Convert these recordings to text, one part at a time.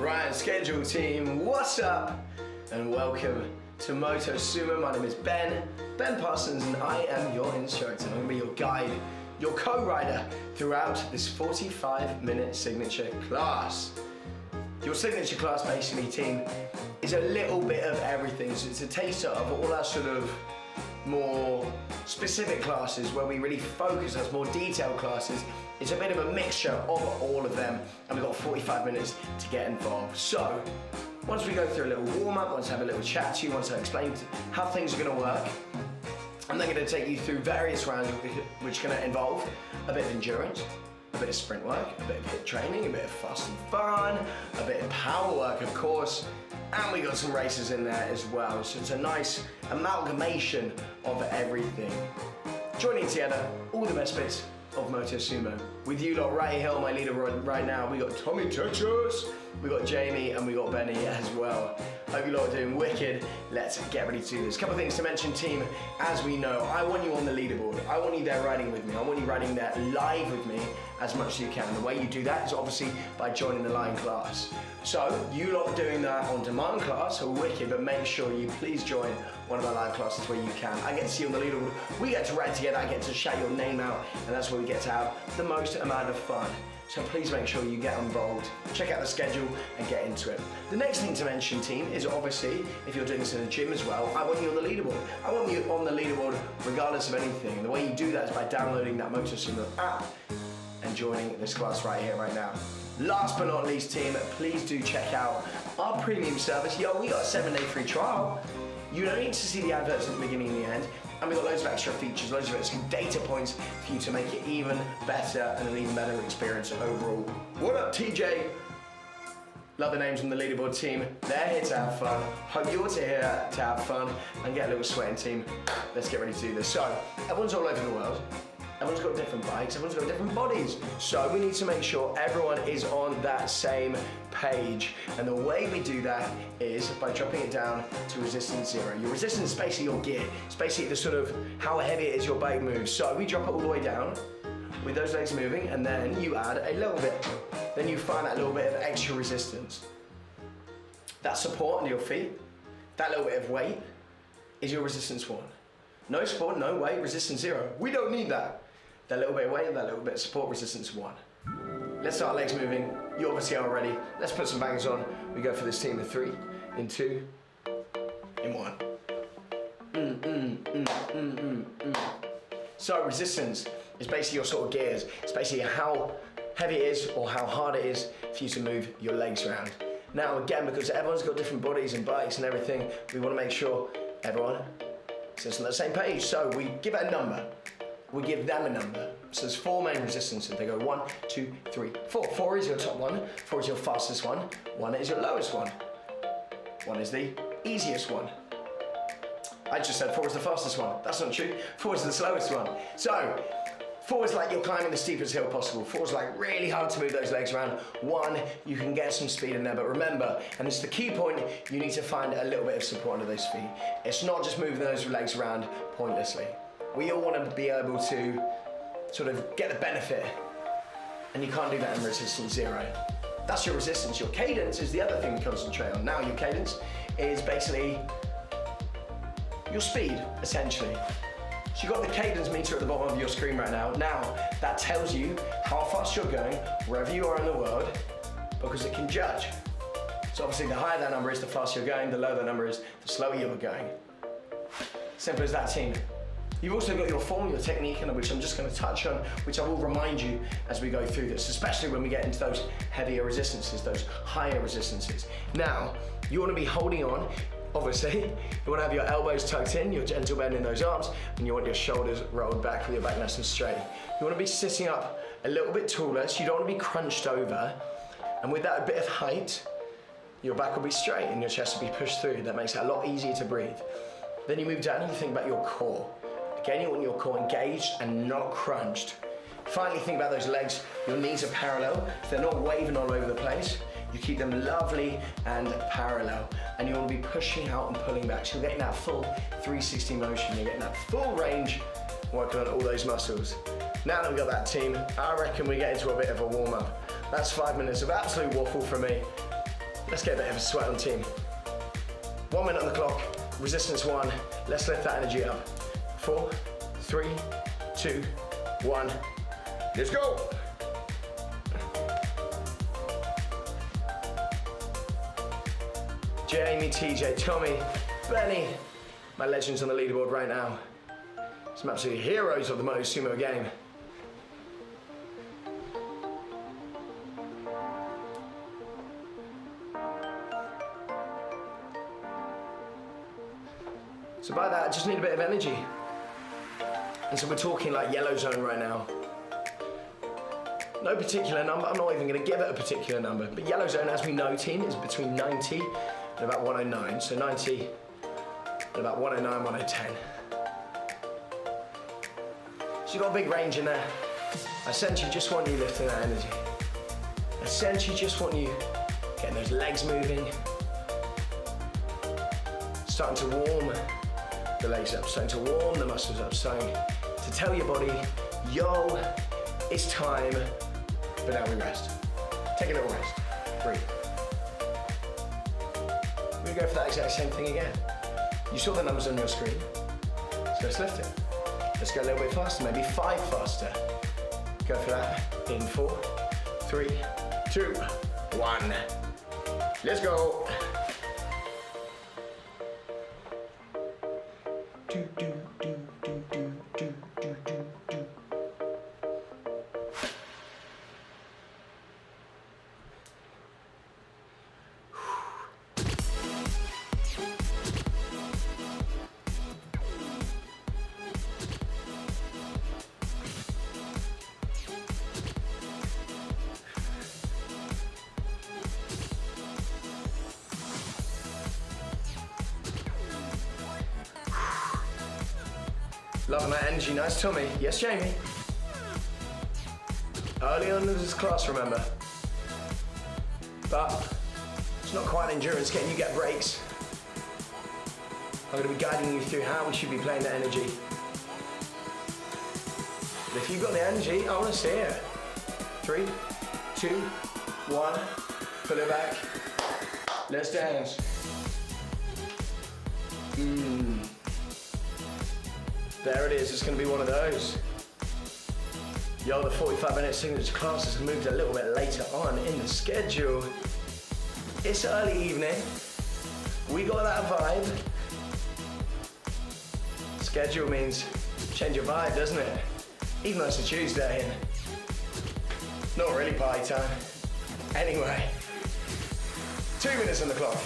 Alright, schedule team, what's up? And welcome to Motosumo. My name is Ben Parsons, and I am your instructor. I'm going to be your guide, your co-rider throughout this 45-minute signature class. Your signature class basically, team, is a little bit of everything. So it's a taster of all our sort of more specific classes where we really focus on more detailed classes. It's a bit of a mixture of all of them, and we've got 45 minutes to get involved. So once we go through a little warm-up, once I have a little chat to you, once I explain how things are going to work, I'm then going to take you through various rounds which are going to involve a bit of endurance, a bit of sprint work, a bit of HIIT training, a bit of fast and fun, a bit of power work, of course, and we got some races in there as well. So it's a nice amalgamation of everything. Joining together, all the best bits of Motosumo. With you lot right here on my leaderboard right now, we got Tommy Texas, we got Jamie, and we got Benny as well. Hope you lot are doing wicked. Let's get ready to do this. Couple of things to mention, team. As we know, I want you on the leaderboard. I want you there riding with me. I want you riding there live with me as much as you can. The way you do that is obviously by joining the line class. So you lot doing that on demand class are wicked, but make sure you please join one of our live classes where you can. I get to see you on the leaderboard. We get to ride together. I get to shout your name out, and that's where we get to have the most amount of fun. So please make sure you get involved, check out the schedule and get into it. The next thing to mention, team, is obviously, if you're doing this in the gym as well, I want you on the leaderboard. I want you on the leaderboard regardless of anything. The way you do that is by downloading that Motosumo app and joining this class right here, right now. Last but not least, team, please do check out our premium service. Yo, we got a 7-day free trial. You don't need to see the adverts at the beginning and the end. And we've got loads of extra features, loads of extra data points for you to make it even better and an even better experience overall. What up, TJ? Love the names on the leaderboard, team. They're here to have fun. Hope you're here to have fun and get a little sweating, team. Let's get ready to do this. So, everyone's all over the world. Everyone's got different bikes, everyone's got different bodies. So we need to make sure everyone is on that same page. And the way we do that is by dropping it down to resistance 0. Your resistance is basically your gear. It's basically the sort of how heavy it is your bike moves. So we drop it all the way down with those legs moving, and then you add a little bit. Then you find that little bit of extra resistance. That support on your feet, that little bit of weight is your resistance 1. No support, no weight, resistance 0. We don't need that. That little bit of weight, that little bit of support, resistance 1. Let's start legs moving. You obviously are ready. Let's put some bangers on. We go for this team in 3, in 2, in 1. So resistance is basically your sort of gears. It's basically how heavy it is or how hard it is for you to move your legs around. Now again, because everyone's got different bodies and bikes and everything, we want to make sure everyone sits on the same page. So we give it a number. We give them a number. So there's 4 main resistances. They go 1, 2, 3, 4. 4 is your top one. 4 is your fastest one. 1 is your lowest one. 1 is the easiest one. I just said 4 is the fastest one. That's not true. 4 is the slowest one. So 4 is like you're climbing the steepest hill possible. 4 is like really hard to move those legs around. 1, you can get some speed in there, but remember, and it's the key point, you need to find a little bit of support under those feet. It's not just moving those legs around pointlessly. We all want to be able to sort of get the benefit, and you can't do that in resistance 0. That's your resistance. Your cadence is the other thing we concentrate on. Now your cadence is basically your speed, essentially. So you've got the cadence meter at the bottom of your screen right now. Now, that tells you how fast you're going wherever you are in the world, because it can judge. So obviously the higher that number is, the faster you're going, the lower that number is, the slower you're going. Simple as that, team. You've also got your form, your technique, and which I'm just going to touch on, which I will remind you as we go through this, especially when we get into those heavier resistances, those higher resistances. Now, you want to be holding on. Obviously, you want to have your elbows tucked in, your gentle bend in those arms, and you want your shoulders rolled back with your back nice and straight. You want to be sitting up a little bit taller, so you don't want to be crunched over. And with that bit of height, your back will be straight and your chest will be pushed through. That makes it a lot easier to breathe. Then you move down and you think about your core. Again, you want your core engaged and not crunched. Finally, think about those legs. Your knees are parallel, so they're not waving all over the place. You keep them lovely and parallel, and you want to be pushing out and pulling back. So you're getting that full 360 motion. You're getting that full range, working on all those muscles. Now that we've got that, team, I reckon we get into a bit of a warm-up. That's 5 minutes of absolute waffle for me. Let's get a bit of a sweat on team. 1 minute on the clock, resistance 1. Let's lift that energy up. 4, 3, 2, 1. Let's go. Jamie, TJ, Tommy, Benny, my legends on the leaderboard right now. Some absolute heroes of the Motosumo game. So by that, I just need a bit of energy. And so we're talking like yellow zone right now. No particular number, I'm not even gonna give it a particular number, but yellow zone, as we know, team, is between 90 and about 109. So 90 and about 109, 110. So you've got a big range in there. I essentially just want you lifting that energy. I essentially just want you getting those legs moving. Starting to warm the legs up, starting to warm the muscles up, starting to tell your body, yo, it's time, but now we rest. Take a little rest, breathe. We're gonna go for that exact same thing again. You saw the numbers on your screen, so let's lift it. Let's go a little bit faster, maybe 5 faster. Go for that, in 4, 3, 2, 1. Let's go. Loving that energy, nice tummy. Yes, Jamie. Early on in this class, remember. But it's not quite endurance, can you get breaks? I'm gonna be guiding you through how we should be playing the energy. But if you've got the energy, I wanna see it. 3, 2, 1, pull it back. Let's dance. There it is, it's gonna be one of those. Yo, the 45-minute signature class has moved a little bit later on in the schedule. It's early evening. We got that vibe. Schedule means change your vibe, doesn't it? Even though it's a Tuesday and not really party time. Anyway, 2 minutes on the clock.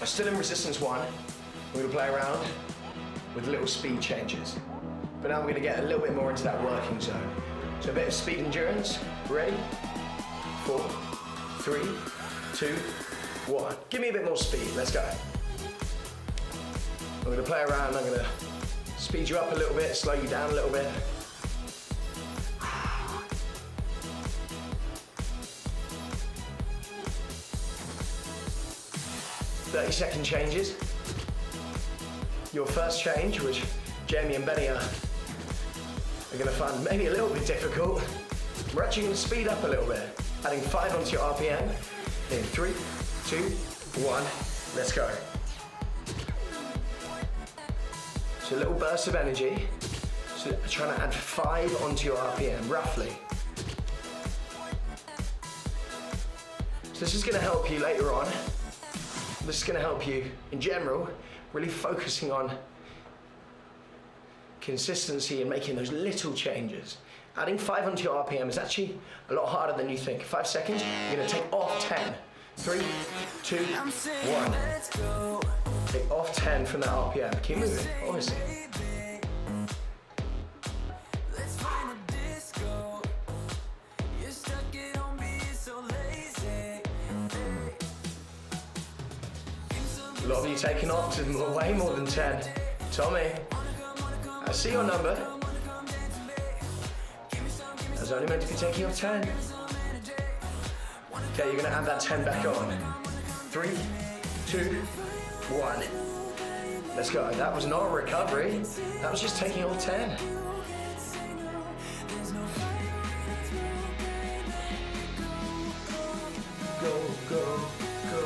I'm still in resistance 1. We're gonna play around with little speed changes. But now we're gonna get a little bit more into that working zone. So a bit of speed endurance. Ready? 4, 3, 2, 1. Give me a bit more speed, let's go. I'm gonna play around, I'm gonna speed you up a little bit, slow you down a little bit. 30-second changes. Your first change, which Jamie and Benny are gonna find maybe a little bit difficult. We're actually gonna speed up a little bit, adding 5 onto your RPM. In 3, 2, 1, let's go. So a little burst of energy. So trying to add 5 onto your RPM, roughly. So this is gonna help you later on. This is gonna help you in general, really focusing on consistency and making those little changes. Adding 5 onto your RPM is actually a lot harder than you think. 5 seconds, you're gonna take off 10. 3, 2, 1. Take off 10 from that RPM. Keep moving, obviously. A lot of you taking off to way more than 10. Tommy, I see your number. I was only meant to be taking off 10. Okay, you're gonna add that 10 back on. 3, 2, 1. Let's go. That was not a recovery. That was just taking off 10. Go, go, go.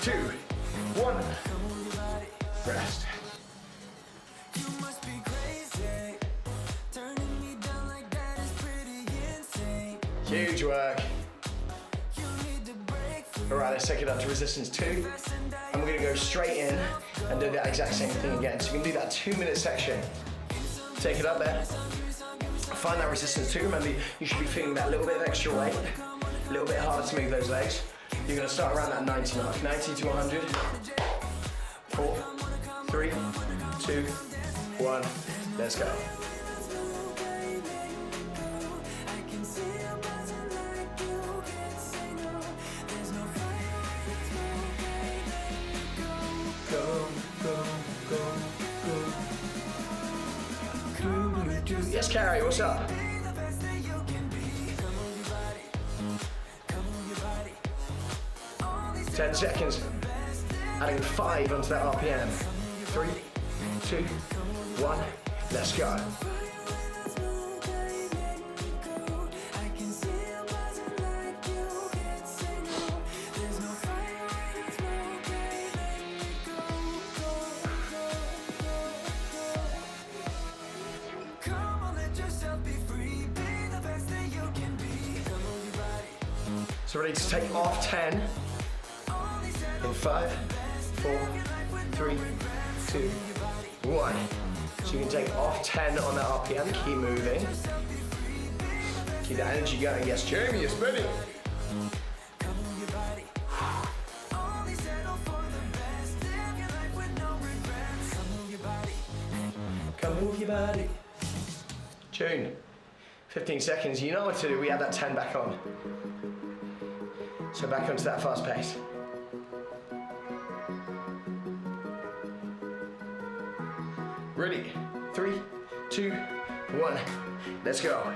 2, 1. Rest. Huge work. All right, let's take it up to resistance 2. And we're gonna go straight in and do that exact same thing again. So you can do that 2-minute section. Take it up there. Find that resistance 2. Remember, you should be feeling that little bit of extra weight, a little bit harder to move those legs. You're gonna start around that 90 mark, 90 to 100. 4, 3, 2, 1, let's go. Yes, Carrie, what's up? Ten seconds. Adding 5 onto that RPM. 3, 2, 1, let's go. So ready to take off 10 in 5, 4, 3, 2, 1. So you can take off 10 on that RPM, keep moving. Keep that energy going. Yes, Jamie, you're spinning. Come move your body. Tune. 15 seconds, you know what to do. We add that 10 back on. So back onto that fast pace. Ready? 3, 2, 1. Let's go.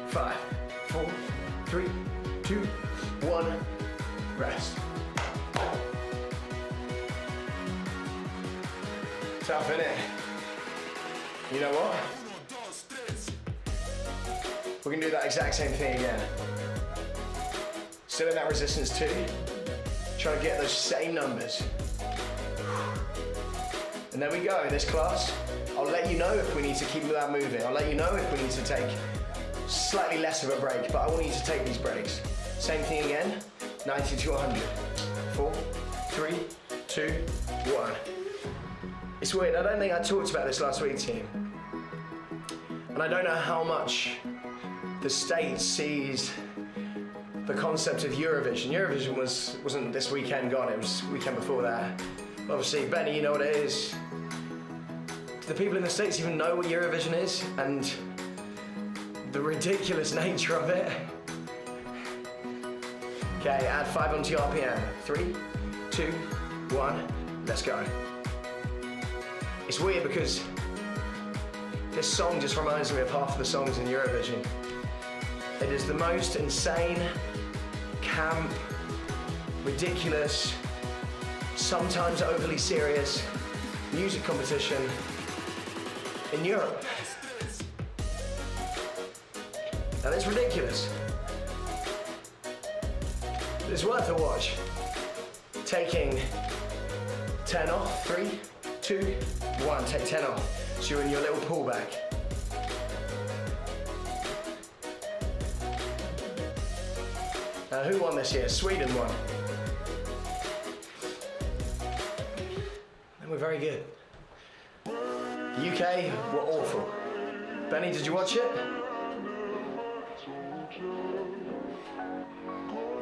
Five, 4, 3, 2, 1. Rest. Tough, innit? You know what? We're gonna do that exact same thing again. Still in that resistance 2. Trying to get those same numbers. And there we go, in this class. I'll let you know if we need to keep that moving. I'll let you know if we need to take slightly less of a break, but I want you to take these breaks. Same thing again, 90 to 100. 4, 3, 2, 1. It's weird, I don't think I talked about this last week, team. And I don't know how much the States sees the concept of Eurovision. Eurovision wasn't this weekend gone, it was weekend before that. Obviously, Benny, you know what it is. Do the people in the States even know what Eurovision is? And the ridiculous nature of it? Okay, add 5 onto your RPM. 3, 2, 1, let's go. It's weird because this song just reminds me of half of the songs in Eurovision. It is the most insane, camp, ridiculous, sometimes overly serious music competition in Europe. And it's ridiculous. It's worth a watch. Taking 10 off, 3, 2, 1, take 10 off. So you're in your little pullback. Who won this year? Sweden won. And we're very good. The UK were awful. Benny, did you watch it?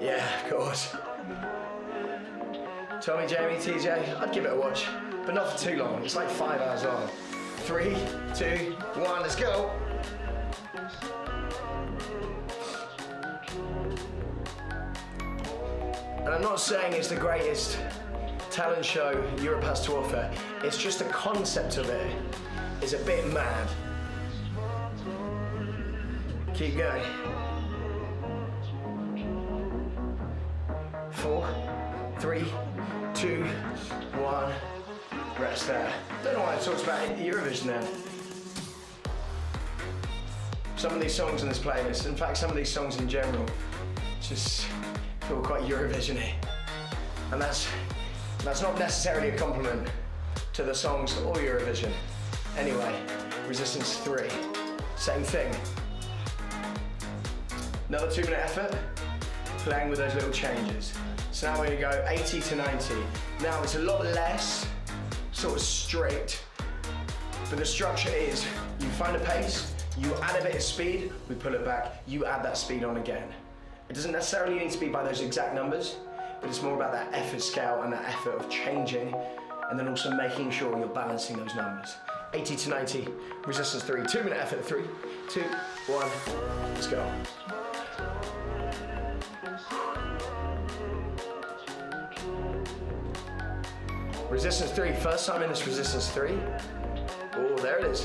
Yeah, of course. Tommy, Jamie, TJ, I'd give it a watch, but not for too long. It's like 5 hours long. 3, 2, 1, let's go. And I'm not saying it's the greatest talent show Europe has to offer. It's just the concept of it is a bit mad. Keep going. 4, 3, 2, 1. Rest there. Don't know why I talked about Eurovision then. Some of these songs in this playlist, in fact some of these songs in general, just feel quite Eurovision-y. And that's not necessarily a compliment to the songs or Eurovision. Anyway, resistance 3, same thing. Another 2-minute effort, playing with those little changes. So now we're gonna go 80 to 90. Now it's a lot less sort of strict, but the structure is you find a pace, you add a bit of speed, we pull it back, you add that speed on again. It doesn't necessarily need to be by those exact numbers, but it's more about that effort scale and that effort of changing, and then also making sure you're balancing those numbers. 80 to 90, resistance 3, 2-minute effort, 3, 2, 1, let's go. Resistance 3, first time in this resistance 3. Oh, there it is.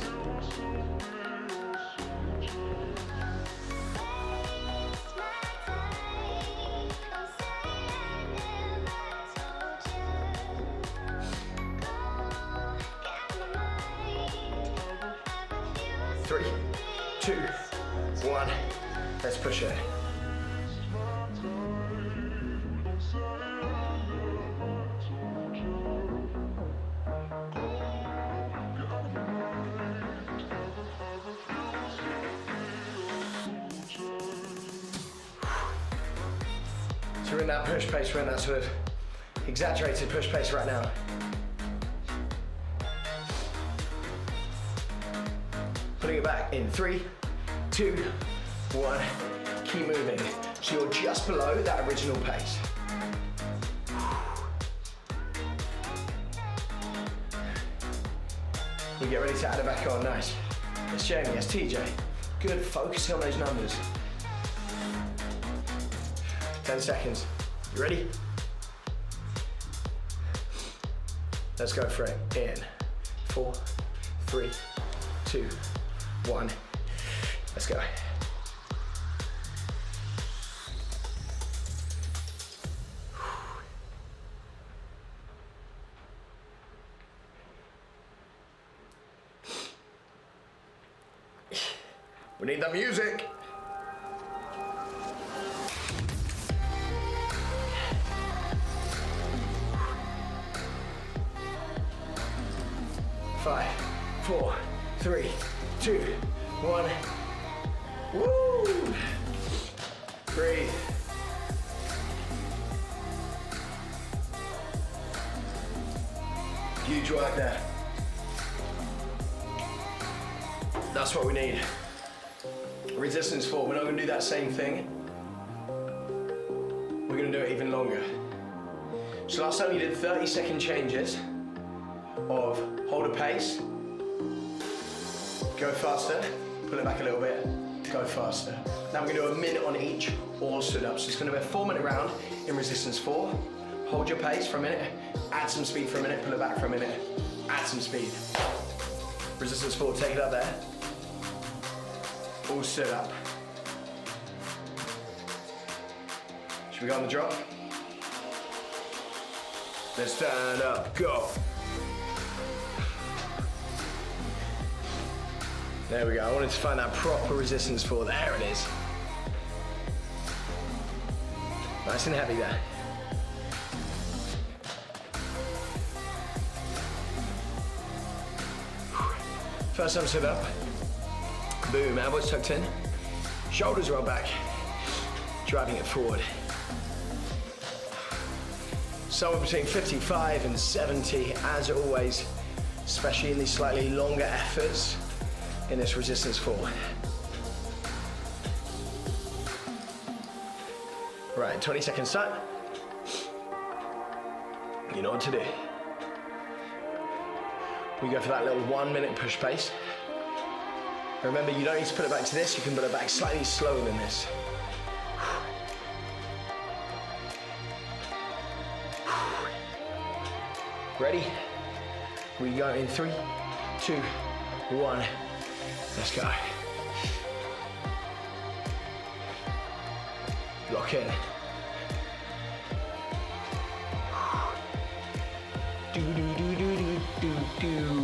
Three, 2, 1, let's push it. So we're in that push pace, we're in that sort of exaggerated push pace right now. Putting it back in 3, 2, 1, keep moving. So you're just below that original pace. We get ready to add it back on, nice. It's Jamie, it's TJ. Good, focusing on those numbers. 10 seconds, you ready? Let's go for it, in 4, 3, 2, 1, let's go. We need the music. Five, 4, 3, 2, 1. Woo! Breathe. Huge work there. That's what we need. Resistance 4, we're not gonna do that same thing. We're gonna do it even longer. So last time you did 30-second changes of hold a pace, go faster, pull it back a little bit, go faster. Now we're gonna do a minute on each, all stood up. So it's gonna be a 4-minute round in resistance 4. Hold your pace for a minute, add some speed for a minute, pull it back for a minute, add some speed. Resistance 4, take it up there. All stood up. Should we go on the drop? Let's stand up, go. There we go, I wanted to find that proper resistance 4, there it is. Nice and heavy there. First time stood up. Boom, elbows tucked in, shoulders roll back, driving it forward. Somewhere between 55 and 70, as always, especially in these slightly longer efforts in this resistance 4. Right, 20 seconds start. You know what to do. We go for that little 1-minute push pace. Remember, you don't need to put it back to this, you can put it back slightly slower than this. Ready? We go in 3, 2, 1, let's go. lock in. Do do do do do do do.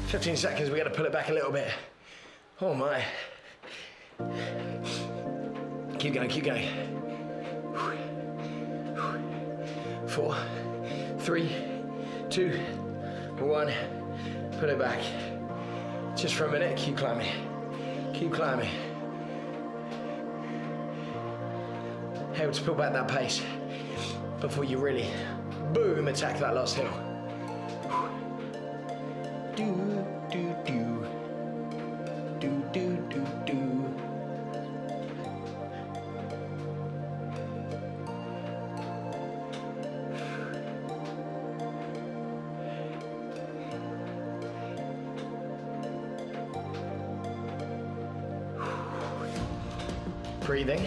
15 seconds, we gotta pull it back a little bit. Oh my. Keep going, keep going. 4, 3, 2, 1. Pull it back. Just for a minute, keep climbing. Keep climbing. Able to pull back that pace before you really, boom, attack that last hill. Do, do, do. Do, do, do, do. Breathing.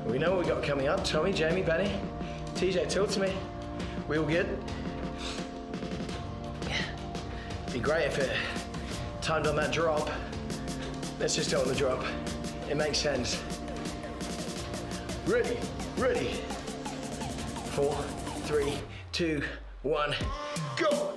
We know what we got coming up. Tommy, Jamie, Benny, TJ, talk to me. We all good? Be great if it timed on that drop. Let's just do it on the drop. It makes sense. Ready, ready. 4, 3, 2, 1, go!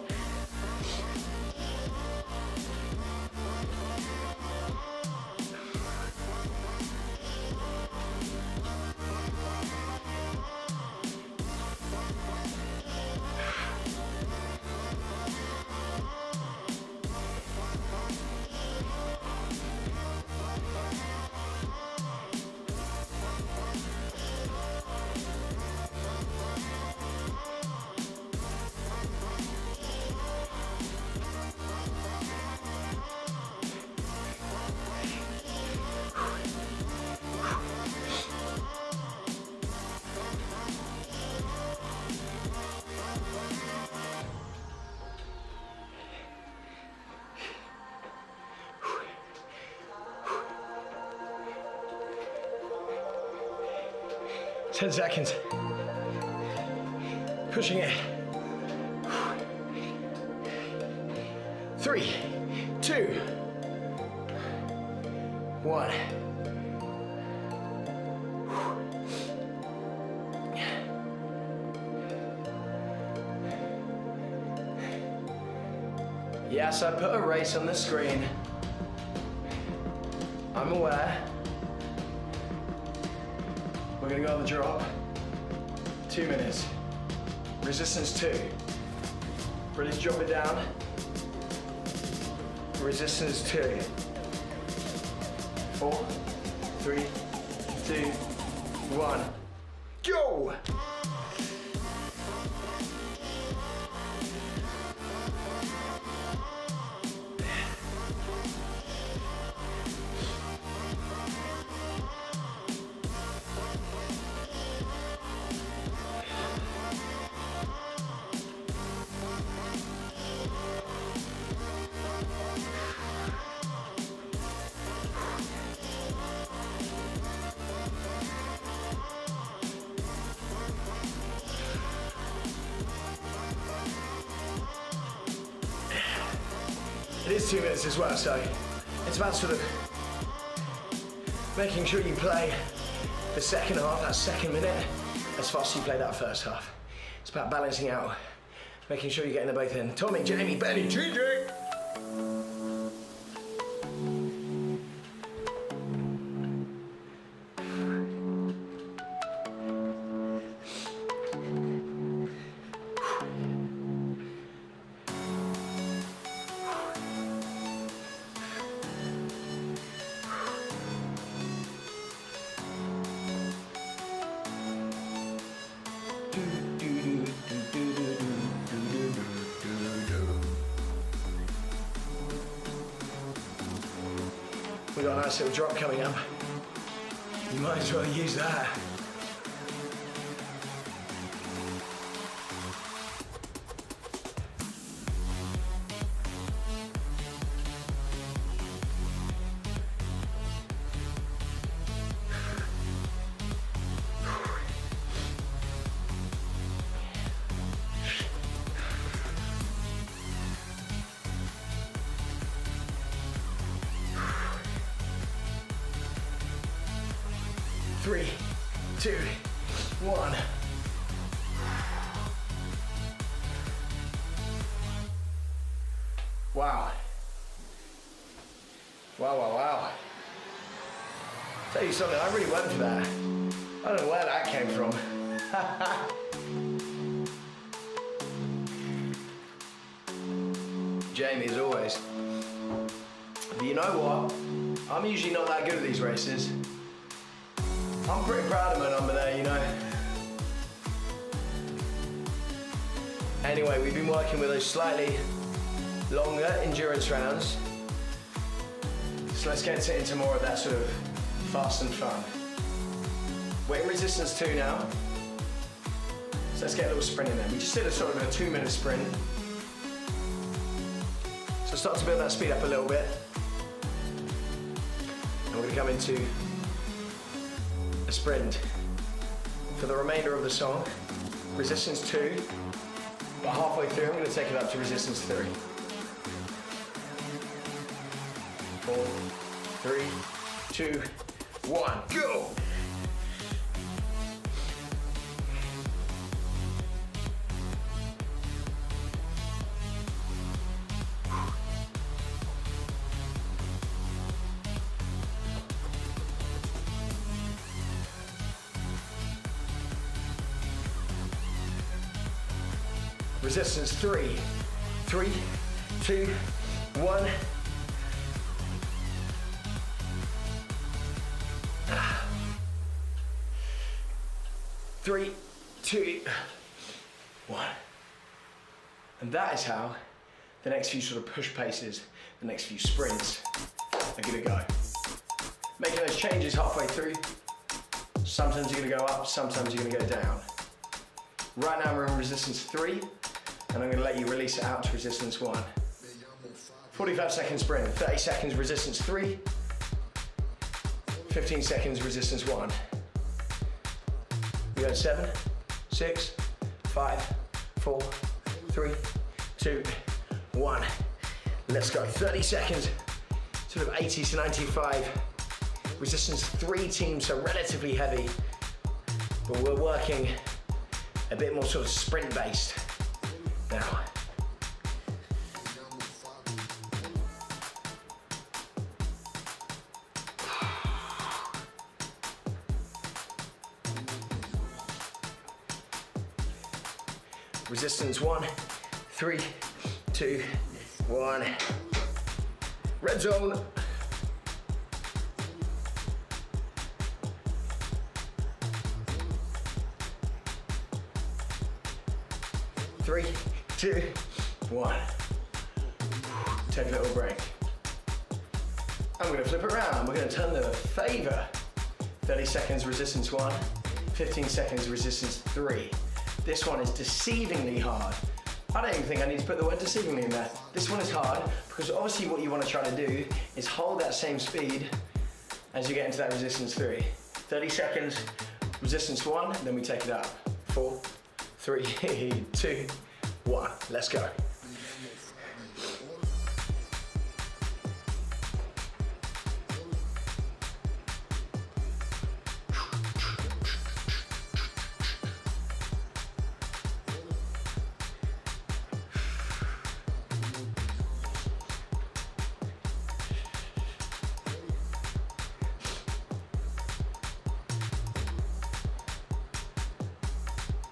Ten seconds. Pushing it. 3, 2, 1. Yes, I put a race on the screen. I'm aware. We're gonna go on the drop. 2 minutes. Resistance 2. Ready to drop it down. Resistance 2. 4, 3, 2, 1. Go! It is 2 minutes as well, so it's about sort of making sure you play the second half, that second minute, as fast as you play that first half. It's about balancing out, making sure you're getting them both in. Tommy, Jamie, Benny, TJ! We've got a nice little drop coming up. You might as well use that. Three, two, one. Wow. Wow. Tell you something, I really went for that. I don't know where that came from. Jamie, as always. But you know what? I'm usually not that good at these races. I'm pretty proud of my number there, you know. Anyway, we've been working with those slightly longer endurance rounds. So let's get into more of that sort of fast and fun. We're in resistance 2 now. So let's get a little sprint in there. We just did a sort of a 2-minute sprint. So start to build that speed up a little bit. And we're gonna come into a sprint for the remainder of the song. Resistance 2, but halfway through I'm going to take it up to resistance 3. 4, 3, 2, 1, go! Resistance 3, 3, 2, 1. 3, 2, 1. And that is how the next few sort of push paces, the next few sprints are gonna go. Making those changes halfway through. Sometimes you're gonna go up, sometimes you're gonna go down. Right now we're in resistance 3, and I'm gonna let you release it out to resistance 1. 45 seconds sprint, 30 seconds resistance 3, 15 seconds resistance 1. We got 7, 6, 5, 4, 3, 2, 1. Let's go. 30 seconds, sort of 80 to 95. Resistance 3 teams, so relatively heavy, but we're working a bit more sort of sprint based now. Resistance 1, 3, 2, 1. Red zone. Three, 2, 1. Take a little break. I'm going to flip it around. We're going to turn the favor. 30 seconds resistance 1, 15 seconds resistance 3. This one is deceivingly hard. I don't even think I need to put the word deceivingly in there. This one is hard because obviously what you want to try to do is hold that same speed as you get into that resistance 3. 30 seconds, resistance 1, then we take it up. 4, 3, 2, 1. Let's go.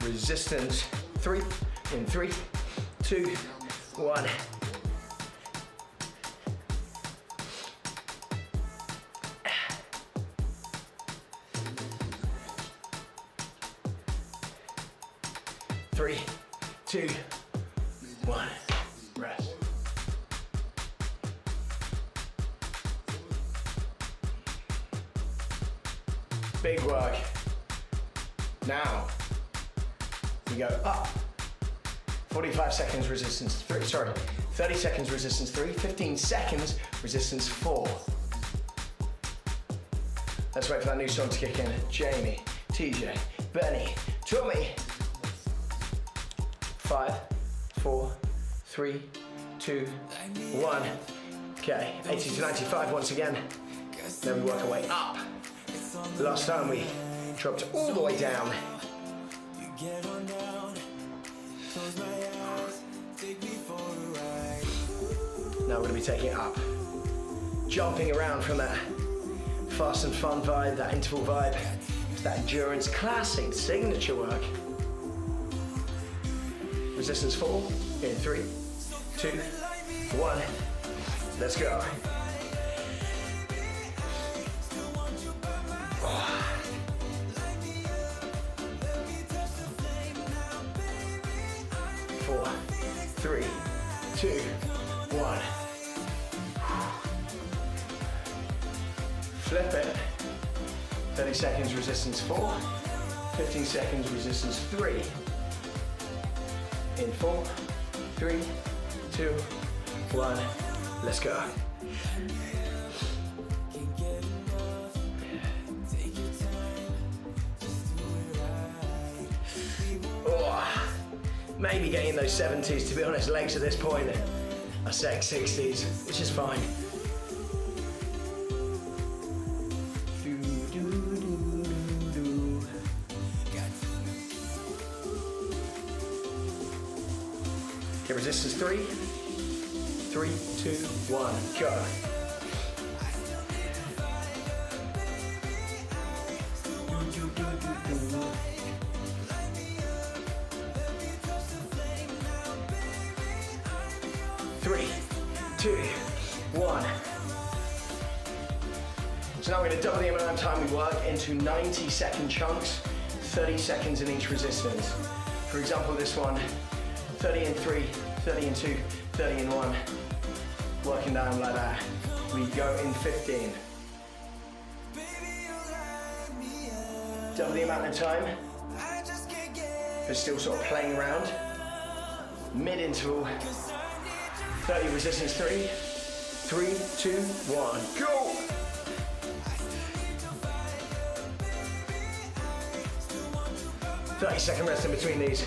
Resistance 3 in 3, 2, 1. Three, 2, 1. Rest. Big work. Now, we go up. 45 seconds resistance 3, 30 seconds resistance 3, 15 seconds resistance 4. Let's wait for that new song to kick in. Jamie, TJ, Benny, Tommy. 5, 4, 3, 2, 1. Okay, 80 to 95 once again. Then we work our way up. Last time we dropped all the way down. Now we're going to be taking it up. Jumping around from that fast and fun vibe, that interval vibe, to that endurance classic signature work. Resistance 4, in 3, 2, 1. Let's go. Four, 3, 2, 1. Flip it. 30 seconds resistance 4, 15 seconds resistance 3. In 4, 3, 2, 1. Let's go. Oh, maybe getting those 70s, to be honest. Legs at this point are set 60s, which is fine. Okay, resistance 3, 3, 2, 1, go. Three, 2, 1. So now we're going to double the amount of time we work into 90-second chunks, 30 seconds in each resistance. For example, this one, 30 in 3, 30 in 2, 30 in 1. Working down like that. We go in 15. Double the amount of time, but still sort of playing around. Mid-interval. 30 resistance 3, 3, 2, 1, go! "30-second rest in between these,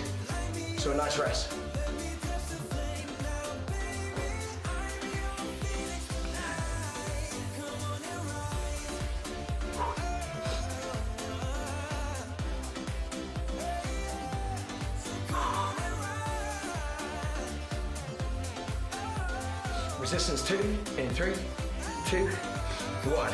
so a nice rest. Resistance 2, in 3, 2, 1.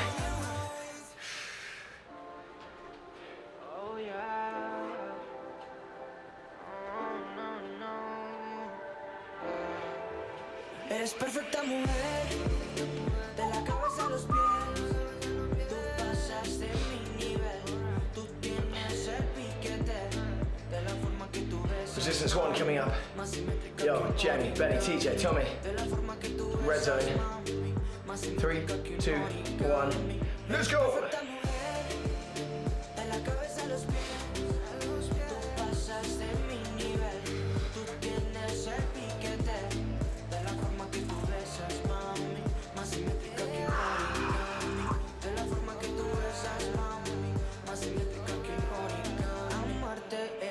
Eres perfecta mujer, de la cabeza a los pies. Tú pasas de mi nivel, tú tienes el piquete, de la forma que tú ves. Resistance 1 coming up. Yo, Jenny, Benny, TJ, Tommy. Red zone. 3, 2, 1. Let's go!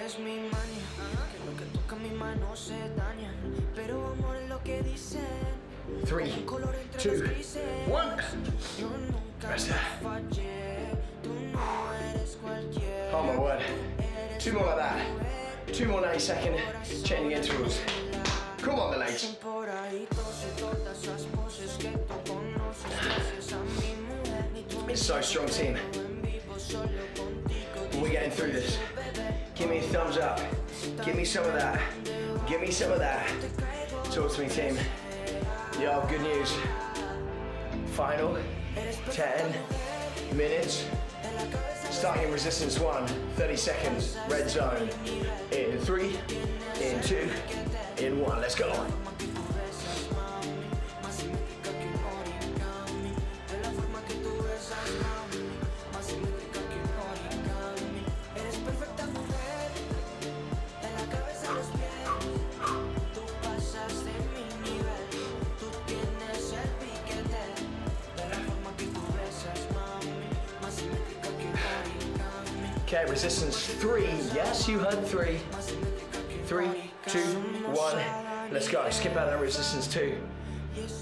Es mi maña, que lo que toca mi mano se daña, pero amor es lo que dicen. 3, 2, 1. Rest there. Oh my word. 2 more like that. 2 more 90-second chaining intervals. Come on, the legs. It's so strong, team. We're getting through this. Give me a thumbs up. Give me some of that. Give me some of that. Talk to me, team. Yo, good news. Final 10 minutes. Starting resistance 1, 30 seconds, red zone. In 3, in 2, in 1. Let's go. Okay, resistance 3. Yes, you heard 3. 3, 2, 1. Let's go. Skip out that resistance 2.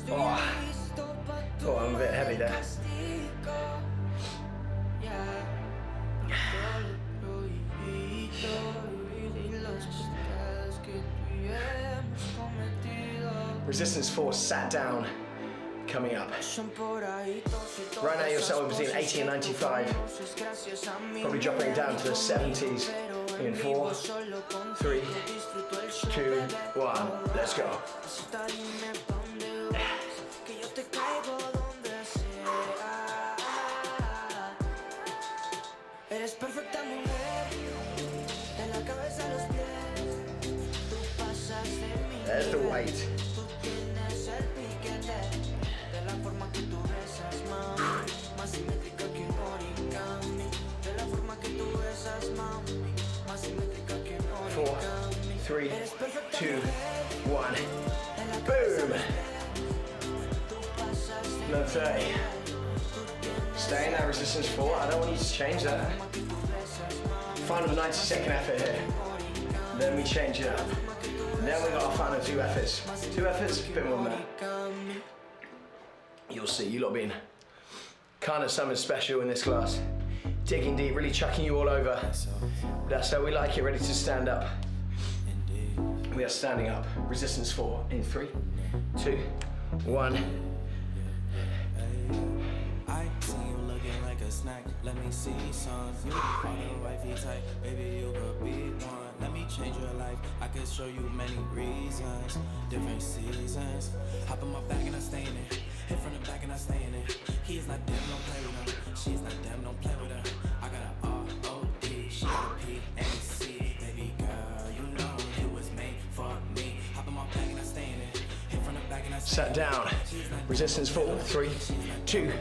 Oh, I'm a bit heavy there. Resistance 4, sat down, coming up. Right now you're somewhere between 80 and 95. Probably dropping it down to the 70s in 4, 3, 2, 1. Let's go. There's the weight. Four, 3, 2, 1. Boom. Another 30. Stay in that resistance 4. I don't want you to change that. Final 90-second effort here. Then we change it up. And then we got our final 2 efforts. 2 efforts, a bit more than that. You'll see, you lot being kind of something special in this class. Digging deep, really chucking you all over. That's how we like it, ready to stand up. We are standing up. Resistance 4 in 3, 2, 1. I see you looking like a snack. Let me see some. You are the wifey type, baby. You could be one. Let me change your life. I could show you many reasons, different seasons. Hop on my back and I stay in it. Hit from the back and I stay in it. He is not damn, don't play with her. She is not damn, don't play with her. I got a R-O-D, she got a P-A-C. Baby girl, you know you was made for me. Hop on my back and I stay in it. Hit from the back and I stay in it. Sat down. Resistance 4, 3, 2,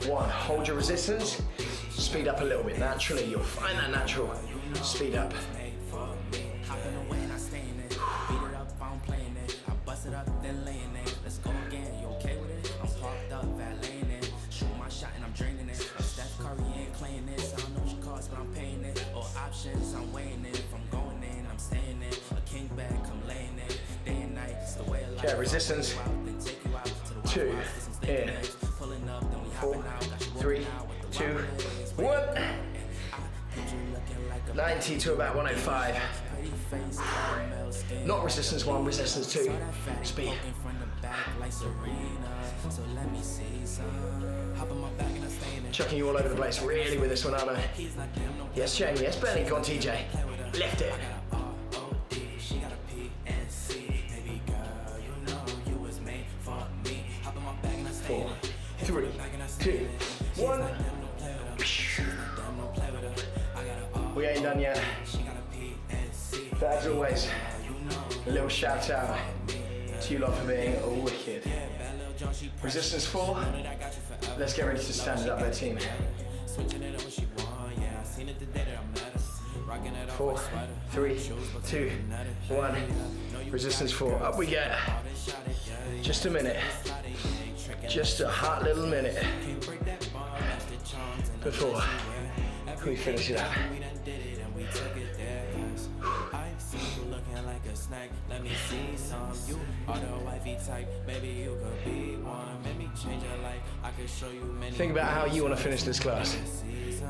1. Hold your resistance. Speed up a little bit. Naturally, you'll find that natural. Speed up. It up, then laying it. Let's go again. You okay with it? I'm parked up, valeting it. Shoot my shot and I'm draining it. Steph Curry ain't playing this. I don't know what you cost, but I'm paying it. All options, I'm weighing it. If I'm going in, I'm staying in. A king bag, I'm laying it. Day and night, it's the way of life. Okay, resistance. 2 in. 4, 3, 2, 1. 90 to about 105. Not resistance 1, resistance 2. Speed. Chucking you all over the place, really, with this one, aren't I? Yes, Jamie. Yes, Benny. Go on, TJ. Lift it. 4, 3, 2, 1. We ain't done yet. But as always, a little shout out to you lot for being wicked. Resistance 4. Let's get ready to stand it up there, team. 4, 3, 2, 1. Resistance 4. Up we get. Just a minute. Just a hot little minute before we finish it up. Let me see some. You are the wifey type, maybe you could be one. Let me change your life. I could show you many. Think about how you want to finish this class.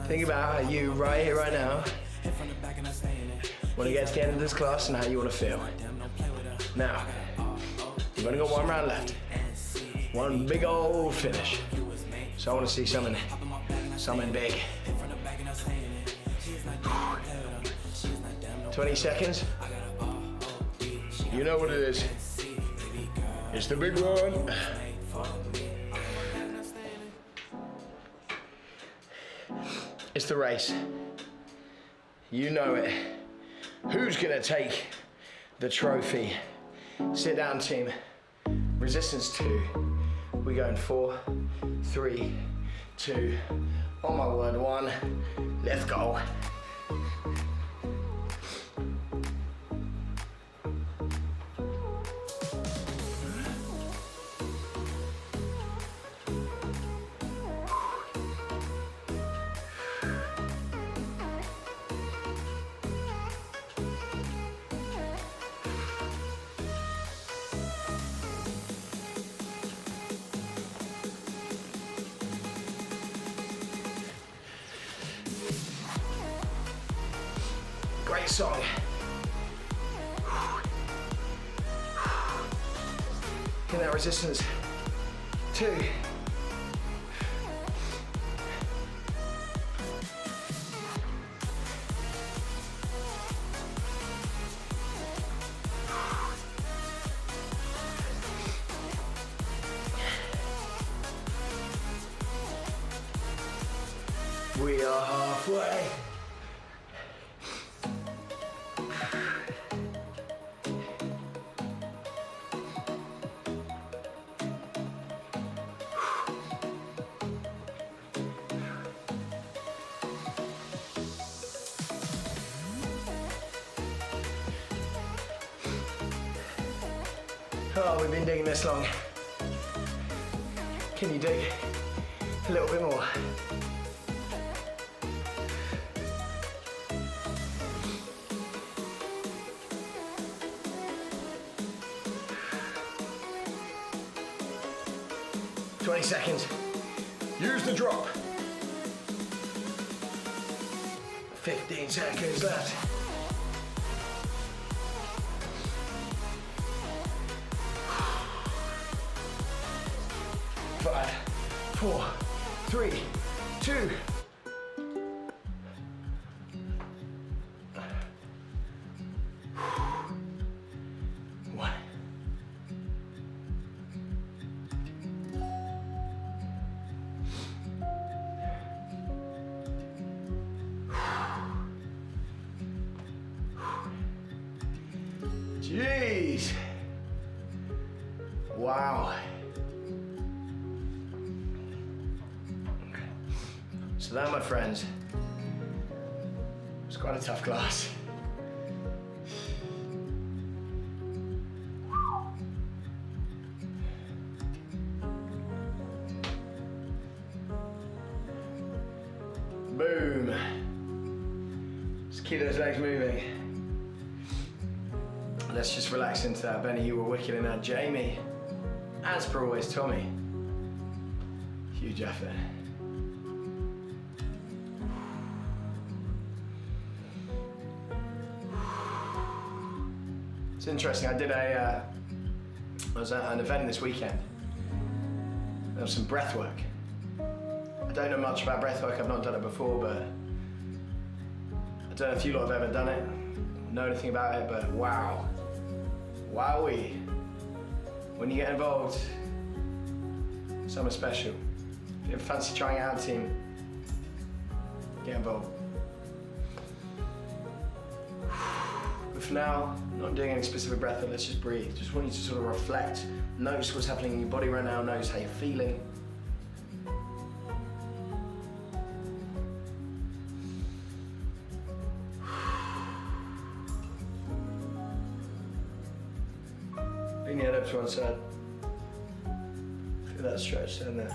Think about how you, right here, right now, want to get to the end of this class and how you want to feel. Now, you've only got 1 round left. 1 big old finish. So I want to see something big. 20 seconds. You know what it is. It's the big one. It's the race. You know it. Who's gonna take the trophy? Sit down, team. Resistance 2. We're going 4, 3, 2. Oh my word, 1. Let's go. Great song. In that resistance. 2. We are halfway. Oh, we've been digging this long. Can you dig a little bit more? "20 seconds. Use the drop. 15 seconds left. 5, 4, 3, 2. Jeez. Wow. So that, my friends, was quite a tough class. Boom. Just keep those legs moving. Let's just relax into that. Benny, you were wicked in that. Jamie, as per always, Tommy. Huge effort. It's interesting. I was at an event this weekend. There was some breath work. I don't know much about breath work. I've not done it before, but I don't know if you lot have ever done it, know anything about it, but wow. Wowee. When you get involved, something special. If you ever fancy trying it out, team, get involved. But for now, not doing any specific breath, let's just breathe. Just want you to sort of reflect, notice what's happening in your body right now, notice how you're feeling. Bring your head up to one side. Feel that stretch down the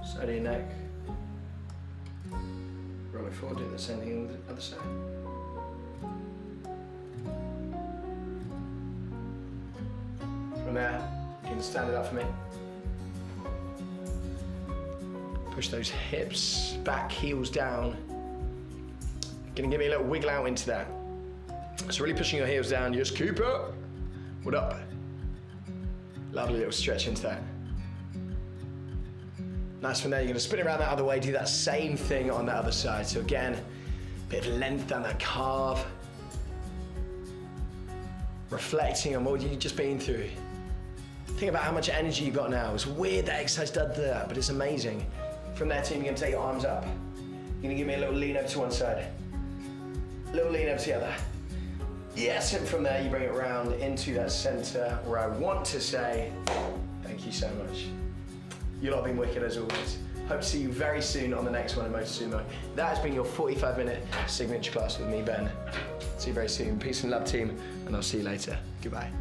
side of your neck. Roll it forward, do the same thing on the other side. From there, you can stand it up for me. Push those hips back, heels down. Gonna give me a little wiggle out into that. So really pushing your heels down, just keep it. What up? Lovely little stretch into that. Nice from there, you're gonna spin around that other way, do that same thing on that other side. So again, bit of length down that calf. Reflecting on what you've just been through. Think about how much energy you've got now. It's weird that exercise does that, but it's amazing. From there, team, you're gonna take your arms up. You're gonna give me a little lean over to one side. A little lean over to the other. Yes, and from there, you bring it round into that center where I want to say, thank you so much. You lot have been wicked as always. Hope to see you very soon on the next one in Motosumo. That has been your 45-minute signature class with me, Ben. See you very soon. Peace and love, team, and I'll see you later. Goodbye.